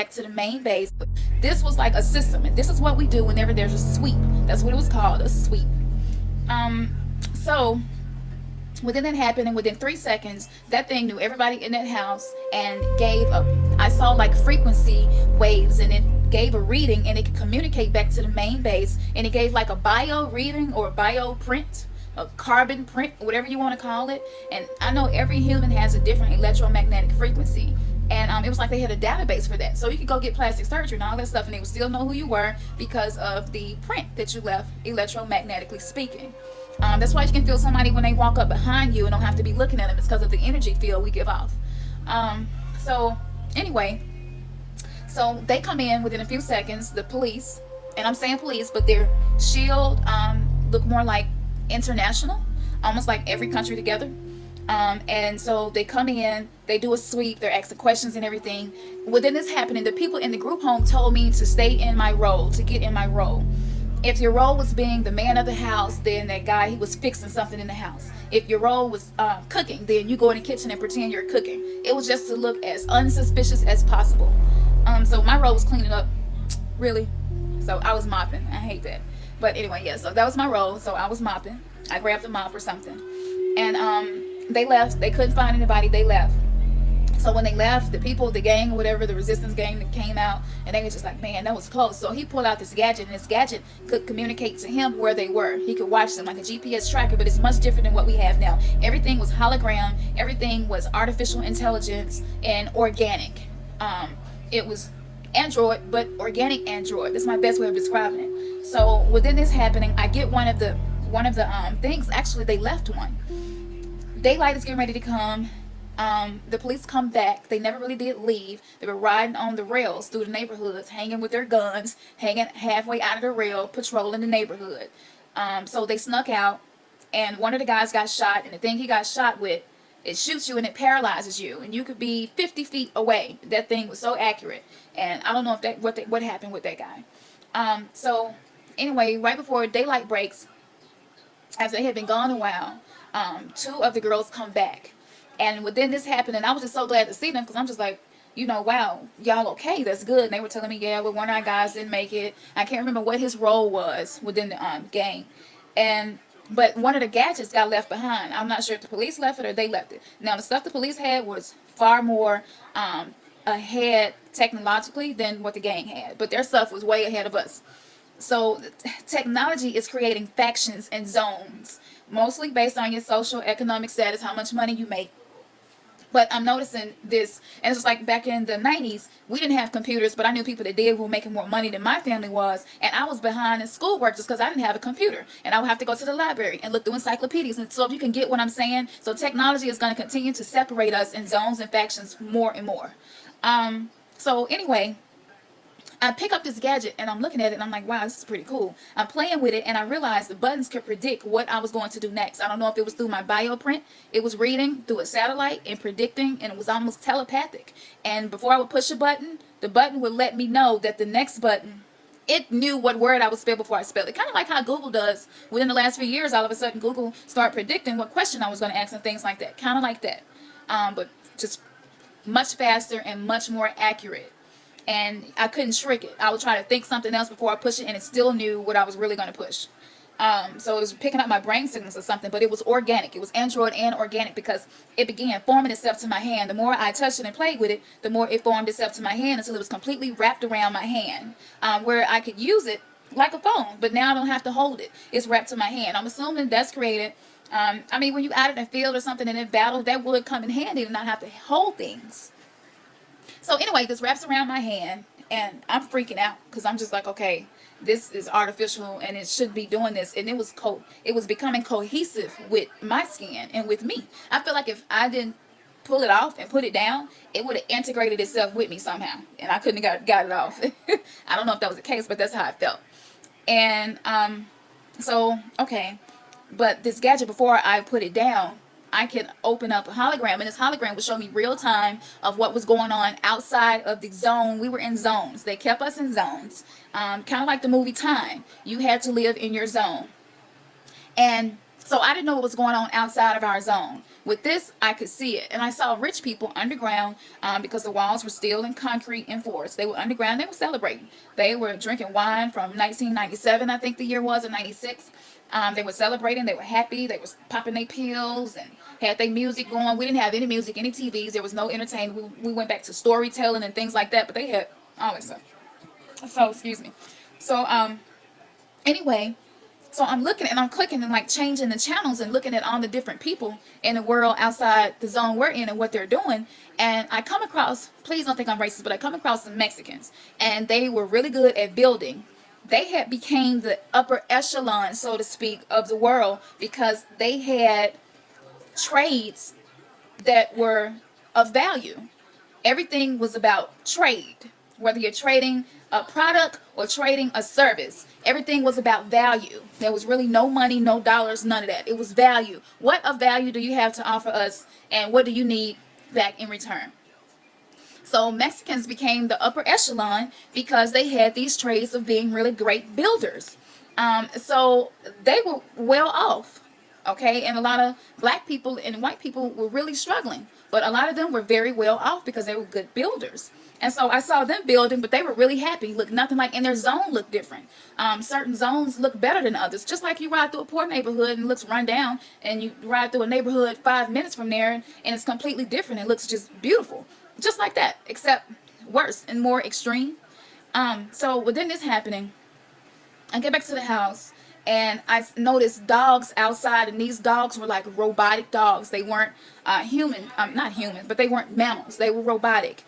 back to the main base. This was like a system, and this is what we do whenever there's a sweep. That's what it was called, a sweep. So within that happened, and within 3 seconds, that thing knew everybody in that house and gave a, I saw like frequency waves, and it gave a reading, and it could communicate back to the main base, and it gave like a bio reading or a bio print, a carbon print, whatever you want to call it. And I know every human has a different electromagnetic frequency, and it was like they had a database for that, so you could go get plastic surgery and all that stuff, and they would still know who you were because of the print that you left, electromagnetically speaking. That's why you can feel somebody when they walk up behind you and don't have to be looking at them. It's because of the energy field we give off. So anyway, so they come in within a few seconds, the police, and I'm saying police, but their shield look more like international, almost like every country together. And so they come in, they do a sweep, they're asking questions and everything. Within this happening, the people in the group home told me to stay in my role, to get in my role. If your role was being the man of the house, then that guy, he was fixing something in the house. If your role was cooking, then you go in the kitchen and pretend you're cooking. It was just to look as unsuspicious as possible. So my role was cleaning up, really. So I was mopping. I hate that. But anyway, yeah, so that was my role. So I was mopping. I grabbed a mop or something. And they left. They couldn't find anybody. They left. So when they left, the people, the gang, whatever, the resistance gang that came out, and they were just like, man, that was close. So he pulled out this gadget, and this gadget could communicate to him where they were. He could watch them like a GPS tracker, but it's much different than what we have now. Everything was hologram. Everything was artificial intelligence and organic. It was Android, but organic Android. That's my best way of describing it. So within this happening, I get one of the things. Actually, they left one. Daylight is getting ready to come. The police come back. They never really did leave. They were riding on the rails through the neighborhoods, hanging with their guns, hanging halfway out of the rail, patrolling the neighborhood. So they snuck out, and one of the guys got shot, and the thing he got shot with, it shoots you and it paralyzes you, and you could be 50 feet away. That thing was so accurate, and I don't know if what happened with that guy. So anyway, right before daylight breaks, after they had been gone a while, two of the girls come back. And within this happening, I was just so glad to see them, because I'm just like, you know, wow, y'all okay, that's good. And they were telling me, yeah, well, one of our guys didn't make it. I can't remember what his role was within the gang. But one of the gadgets got left behind. I'm not sure if the police left it or they left it. Now, the stuff the police had was far more ahead technologically than what the gang had. But their stuff was way ahead of us. So technology is creating factions and zones, mostly based on your social, economic status, how much money you make. But I'm noticing this, and it's just like back in the 90s, we didn't have computers, but I knew people that did who were making more money than my family was, and I was behind in schoolwork just because I didn't have a computer, and I would have to go to the library and look through encyclopedias. And so if you can get what I'm saying, so technology is going to continue to separate us in zones and factions more and more. So anyway, I pick up this gadget and I'm looking at it and I'm like, wow, this is pretty cool. I'm playing with it and I realized the buttons could predict what I was going to do next. I don't know if it was through my bioprint. It was reading through a satellite and predicting, and it was almost telepathic. And before I would push a button, the button would let me know that the next button, it knew what word I would spell before I spelled it. Kind of like how Google does. Within the last few years, all of a sudden Google started predicting what question I was going to ask and things like that. Kind of like that. But just much faster and much more accurate. And I couldn't trick it. I would try to think something else before I push it, and it still knew what I was really going to push. So it was picking up my brain signals or something, but it was organic. It was Android and organic, because it began forming itself to my hand. The more I touched it and played with it, the more it formed itself to my hand until it was completely wrapped around my hand, where I could use it like a phone, but now I don't have to hold it. It's wrapped to my hand. I'm assuming that's created. I mean, when you out in the field or something in a battle, that would come in handy to not have to hold things. So anyway, this wraps around my hand, and I'm freaking out because I'm just like, okay, this is artificial and it should be doing this. And it was becoming cohesive with my skin and with me. I feel like if I didn't pull it off and put it down, it would have integrated itself with me somehow, and I couldn't have got it off. I don't know if that was the case, but that's how I felt. And so, okay, but this gadget, before I put it down, I could open up a hologram, and this hologram would show me real time of what was going on outside of the zone. We were in zones. They kept us in zones, kind of like the movie Time. You had to live in your zone. And so I didn't know what was going on outside of our zone. With this, I could see it. And I saw rich people underground, because the walls were steel and concrete and forest. They were underground. They were celebrating. They were drinking wine from 1997, I think the year was, or 96. They were celebrating. They were happy. They were popping their pills and had their music going. We didn't have any music, any TVs. There was no entertainment. We went back to storytelling and things like that, but they had all that stuff. So, excuse me. So, anyway, so I'm looking and I'm clicking and like changing the channels and looking at all the different people in the world outside the zone we're in and what they're doing. And I come across, please don't think I'm racist, but I come across some Mexicans, and they were really good at building. They had became the upper echelon, so to speak, of the world, because they had trades that were of value. Everything was about trade, whether you're trading a product or trading a service. Everything was about value. There was really no money, no dollars, none of that. It was value. What of value do you have to offer us, and what do you need back in return? So Mexicans became the upper echelon because they had these traits of being really great builders. So they were well off. Okay, and a lot of black people and white people were really struggling, but a lot of them were very well off because they were good builders. And so I saw them building, but they were really happy. Looked nothing like, and their zone looked different. Certain zones look better than others. Just like you ride through a poor neighborhood and it looks run down, and you ride through a neighborhood 5 minutes from there and it's completely different. It looks just beautiful, just like that, except worse and more extreme. So within this happening, I get back to the house. And I noticed dogs outside, and these dogs were like robotic dogs. They weren't human, not human, but they weren't mammals. They were robotic.